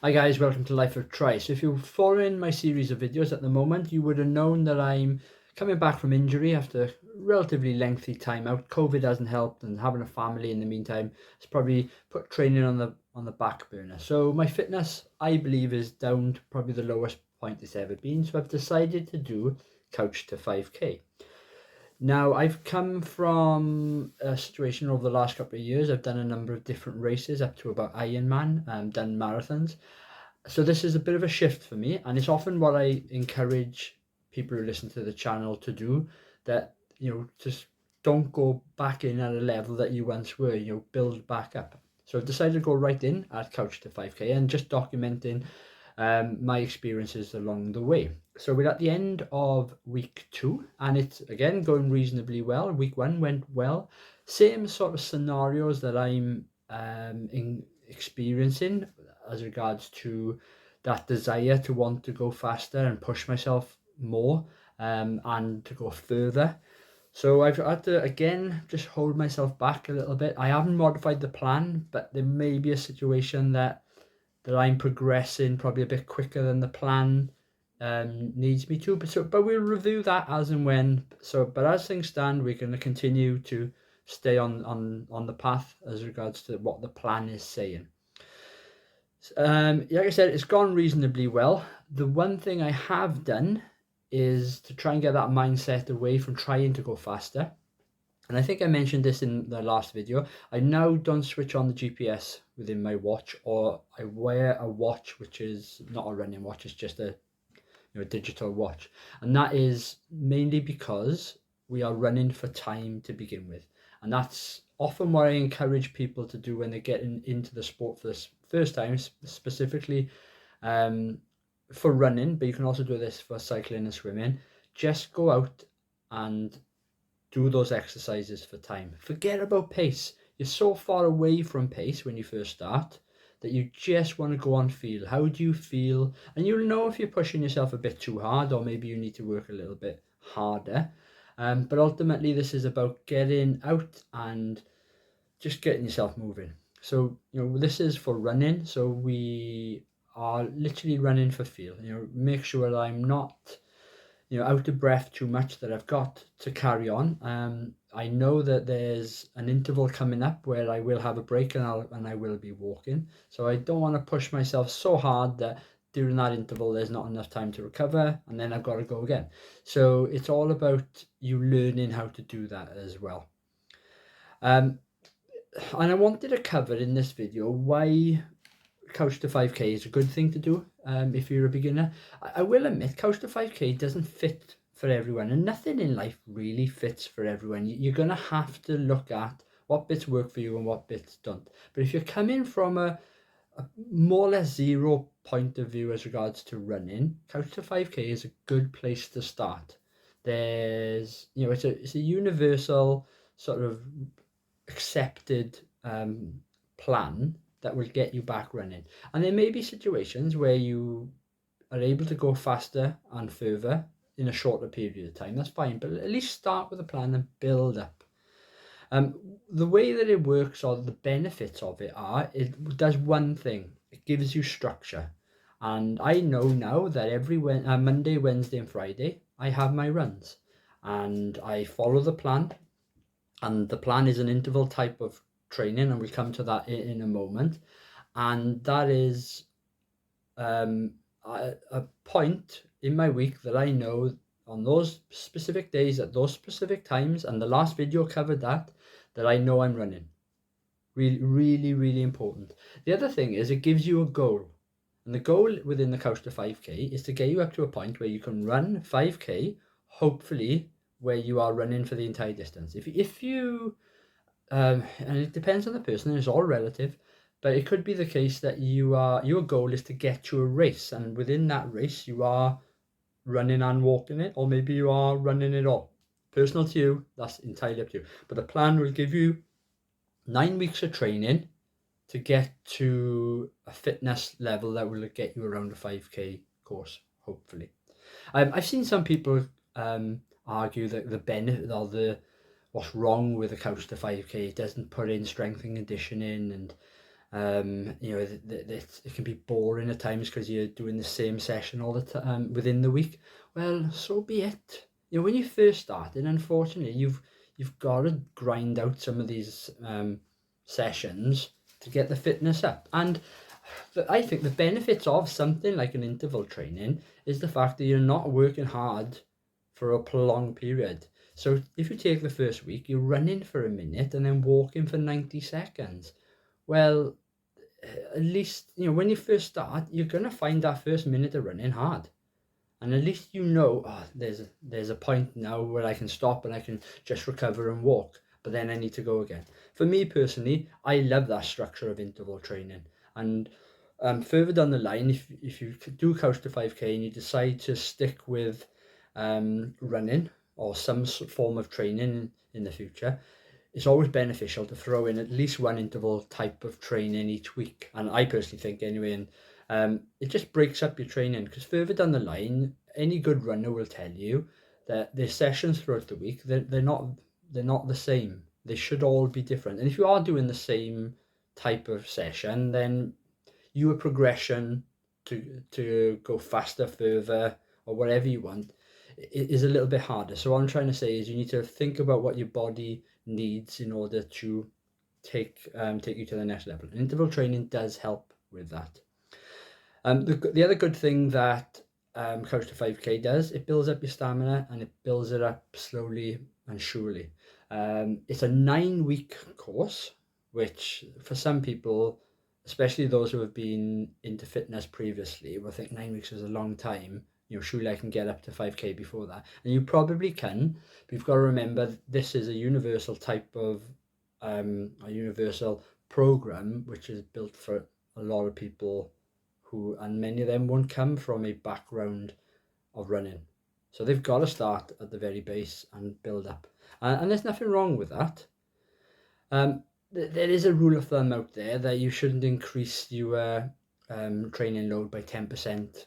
Hi guys, welcome to Life of Try. So if you're following my series of videos at the moment, you would have known that I'm coming back from injury after a relatively lengthy time out. COVID hasn't helped, and having a family in the meantime has probably put training on the back burner. So my fitness, I believe, is down to probably the lowest point it's ever been. So I've decided to do Couch to 5K. Now, I've come from a situation over the last couple of years. I've done a number of different races up to about Ironman, done marathons. So this is a bit of a shift for me, and it's often what I encourage people who listen to the channel to do, that, just don't go back in at a level that you once were, build back up. So I've decided to go right in at Couch to 5K and just documenting my experiences along the way. So we're at the end of week 2, and it's again going reasonably well. Week 1 went well. Same sort of scenarios that I'm experiencing as regards to that desire to want to go faster and push myself more, and to go further. So I've had to again just hold myself back a little bit. I haven't modified the plan, but there may be a situation that I'm progressing probably a bit quicker than the plan needs me to. But we'll review that as and when. But as things stand, we're going to continue to stay on the path as regards to what the plan is saying. Like I said, it's gone reasonably well. The one thing I have done is to try and get that mindset away from trying to go faster. And I think I mentioned this in the last video. I now don't switch on the GPS within my watch, or I wear a watch which is not a running watch, it's just a digital watch. And that is mainly because we are running for time to begin with. And that's often what I encourage people to do when they're getting into the sport for the first time, specifically for running, but you can also do this for cycling and swimming. Just go out and do those exercises for time. Forget about pace. You're so far away from pace when you first start that you just want to go on feel. How do you feel? And you'll know if you're pushing yourself a bit too hard, or maybe you need to work a little bit harder. But ultimately, this is about getting out and just getting yourself moving. So, this is for running. So we are literally running for feel. Make sure that I'm not out of breath too much, that I've got to carry on. I know that there's an interval coming up where I will have a break, and I will be walking. So I don't want to push myself so hard that during that interval there's not enough time to recover, and then I've got to go again. So it's all about you learning how to do that as well. And I wanted to cover in this video why Couch to 5K is a good thing to do if you're a beginner. I will admit, Couch to 5K doesn't fit for everyone, and nothing in life really fits for everyone. You're going to have to look at what bits work for you and what bits don't. But if you're coming from a more or less zero point of view as regards to running, Couch to 5K is a good place to start. There's, it's a universal sort of accepted plan that will get you back running. And there may be situations where you are able to go faster and further in a shorter period of time. That's fine, but at least start with a plan and build up. The way that it works, or the benefits of it, are it does one thing: it gives you structure. And I know now that every Monday, Wednesday, and Friday I have my runs, and I follow the plan. And the plan is an interval type of training, and we'll come to that in a moment. And that is a point in my week that I know on those specific days at those specific times, and the last video covered that I know I'm running. Really, really, really important. The other thing is it gives you a goal. And the goal within the Couch to 5K is to get you up to a point where you can run 5K, hopefully where you are running for the entire distance. If you and it depends on the person, and it's all relative, but it could be the case that your goal is to get to a race, and within that race you are running and walking it, or maybe you are running it all. Personal to you, that's entirely up to you. But the plan will give you 9 weeks of training to get to a fitness level that will get you around a 5K course, hopefully. I've seen some people argue that the benefit, or what's wrong with the Couch to 5K, it doesn't put in strength and conditioning, and You know, it can be boring at times because you're doing the same session all the time within the week. Well, so be it. You know, when you first started, unfortunately, you've got to grind out some of these sessions to get the fitness up. And I think the benefits of something like an interval training is the fact that you're not working hard for a prolonged period. So if you take the first week, you're running for a minute and then walking for 90 seconds. Well, at least, you know, when you first start, you're going to find that first minute of running hard. And at least you know, oh, there's a point now where I can stop and I can just recover and walk, but then I need to go again. For me personally, I love that structure of interval training. And further down the line, if you do Couch to 5K and you decide to stick with running or some form of training in the future, it's always beneficial to throw in at least one interval type of training each week. And I personally think anyway, and it just breaks up your training, because further down the line, any good runner will tell you that their sessions throughout the week, they're not the same. They should all be different. And if you are doing the same type of session, then your progression to go faster, further, or whatever you want, is a little bit harder. So what I'm trying to say is you need to think about what your body needs in order to take you to the next level. And interval training does help with that. The other good thing that Couch to 5K does, it builds up your stamina and it builds it up slowly and surely. It's a 9-week course, which for some people, especially those who have been into fitness previously, will think 9 weeks is a long time. You know, surely I can get up to 5K before that. And you probably can, but you've got to remember this is a universal type of a universal program which is built for a lot of people who, and many of them won't come from a background of running. So they've got to start at the very base and build up. And there's nothing wrong with that. There is a rule of thumb out there that you shouldn't increase your training load by 10%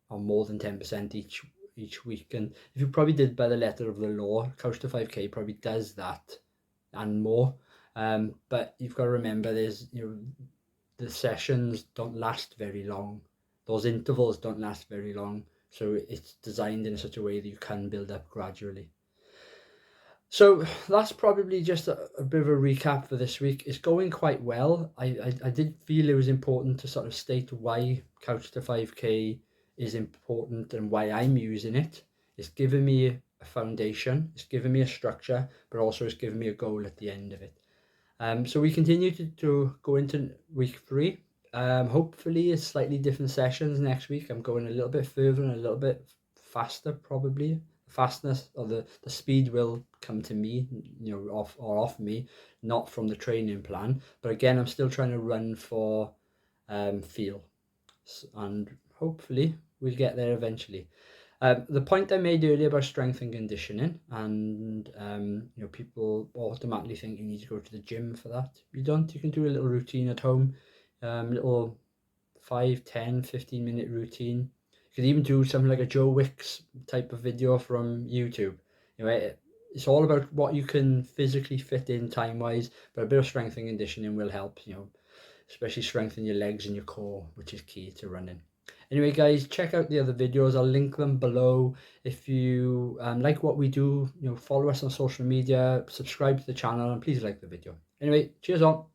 or more than 10% each week. And if you probably did by the letter of the law, Couch to 5K probably does that and more. But you've got to remember the sessions don't last very long. Those intervals don't last very long. So it's designed in such a way that you can build up gradually. So that's probably just a bit of a recap for this week. It's going quite well. I did feel it was important to sort of state why Couch to 5K is important and why I'm using it. It's given me a foundation, it's given me a structure, but also it's given me a goal at the end of it. So we continue to go into week 3. Hopefully it's slightly different sessions next week. I'm going a little bit further and a little bit faster, probably. The fastness or the speed will come to me, you know, off me, not from the training plan. But again, I'm still trying to run for feel, and hopefully we'll get there eventually. The point I made earlier about strength and conditioning, and you know, people automatically think you need to go to the gym for that. You don't. You can do a little routine at home, little 5, 10, 15-minute routine. You could even do something like a Joe Wicks type of video from YouTube. You know, it's all about what you can physically fit in time-wise, but a bit of strength and conditioning will help, you know, especially strengthen your legs and your core, which is key to running. Anyway, guys, check out the other videos. I'll link them below. If you like what we do, you know, follow us on social media, subscribe to the channel, and please like the video. Anyway, cheers on.